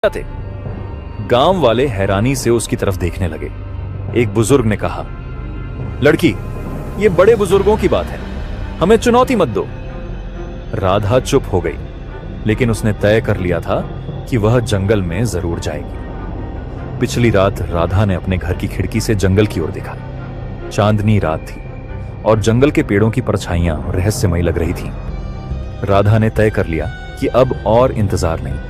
थे। गांव वाले हैरानी से उसकी तरफ देखने लगे। एक बुजुर्ग ने कहा, लड़की, ये बड़े बुजुर्गों की बात है, हमें चुनौती मत दो। राधा चुप हो गई, लेकिन उसने तय कर लिया था कि वह जंगल में जरूर जाएगी। पिछली रात राधा ने अपने घर की खिड़की से जंगल की ओर देखा। चांदनी रात थी और जंगल के पेड़ों की परछाइयां रहस्यमयी लग रही थीं। राधा ने तय कर लिया कि अब और इंतजार नहीं,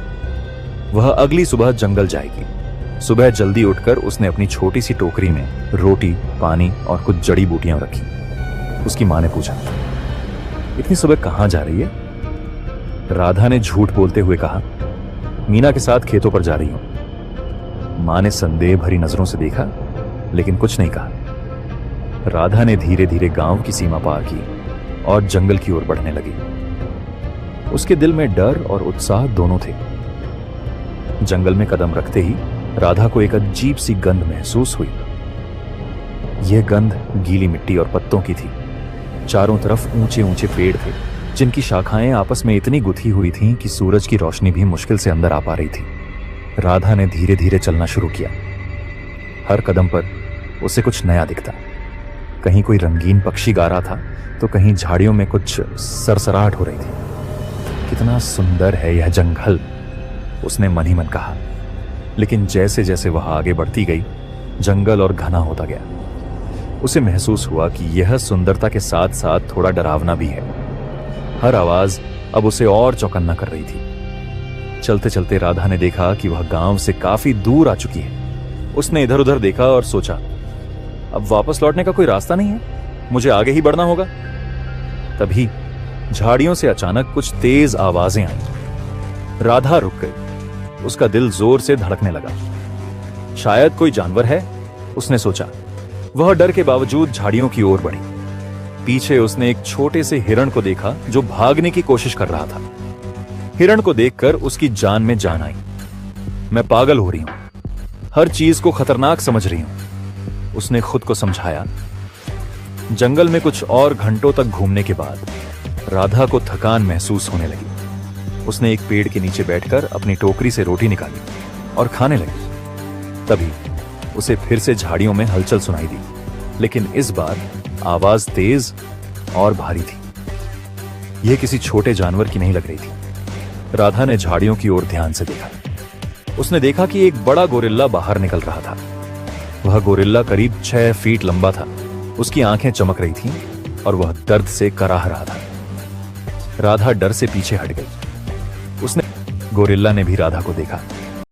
वह अगली सुबह जंगल जाएगी। सुबह जल्दी उठकर उसने अपनी छोटी सी टोकरी में रोटी, पानी और कुछ जड़ी बूटियां रखी। उसकी मां ने पूछा, इतनी सुबह कहां जा रही है? राधा ने झूठ बोलते हुए कहा, मीना के साथ खेतों पर जा रही हूं। मां ने संदेह भरी नजरों से देखा, लेकिन कुछ नहीं कहा। राधा ने धीरे धीरे गांव की सीमा पार की और जंगल की ओर बढ़ने लगी। उसके दिल में डर और उत्साह दोनों थे। जंगल में कदम रखते ही राधा को एक अजीब सी गंध महसूस हुई। यह गंध गीली मिट्टी और पत्तों की थी। चारों तरफ ऊंचे ऊंचे पेड़ थे, जिनकी शाखाएं आपस में इतनी गुथी हुई थीं कि सूरज की रोशनी भी मुश्किल से अंदर आ पा रही थी। राधा ने धीरे धीरे चलना शुरू किया। हर कदम पर उसे कुछ नया दिखता। कहीं कोई रंगीन पक्षी गा रहा था, तो कहीं झाड़ियों में कुछ सरसराहट हो रही थी। कितना सुंदर है यह जंगल, उसने मन ही मन कहा। लेकिन जैसे जैसे वह आगे बढ़ती गई, जंगल और घना होता गया। उसे महसूस हुआ कि यह सुंदरता के साथ साथ थोड़ा डरावना भी है। हर आवाज अब उसे और चौकन्ना कर रही थी। चलते चलते राधा ने देखा कि वह गांव से काफी दूर आ चुकी है। उसने इधर उधर देखा और सोचा, अब वापस लौटने का कोई रास्ता नहीं है, मुझे आगे ही बढ़ना होगा। तभी झाड़ियों से अचानक कुछ तेज आवाजें आई। राधा रुक गई। उसका दिल जोर से धड़कने लगा। शायद कोई जानवर है, उसने सोचा। वह डर के बावजूद झाड़ियों की ओर बढ़ी। पीछे उसने एक छोटे से हिरण को देखा जो भागने की कोशिश कर रहा था। हिरण को देखकर उसकी जान में जान आई। मैं पागल हो रही हूं, हर चीज को खतरनाक समझ रही हूं, उसने खुद को समझाया। जंगल में कुछ और घंटों तक घूमने के बाद राधा को थकान महसूस होने लगी। उसने एक पेड़ के नीचे बैठकर अपनी टोकरी से रोटी निकाली और खाने लगी। तभी उसे फिर से झाड़ियों में हलचल सुनाई दी, लेकिन इस बार आवाज तेज और भारी थी। यह किसी छोटे जानवर की नहीं लग रही थी। राधा ने झाड़ियों की ओर ध्यान से देखा। उसने देखा कि एक बड़ा गोरिल्ला बाहर निकल रहा था। वह गोरिल्ला करीब 6 फीट लंबा था। उसकी आंखें चमक रही थीं और वह दर्द से कराह रहा था। राधा डर से पीछे हट गई। गोरिल्ला ने भी राधा को देखा।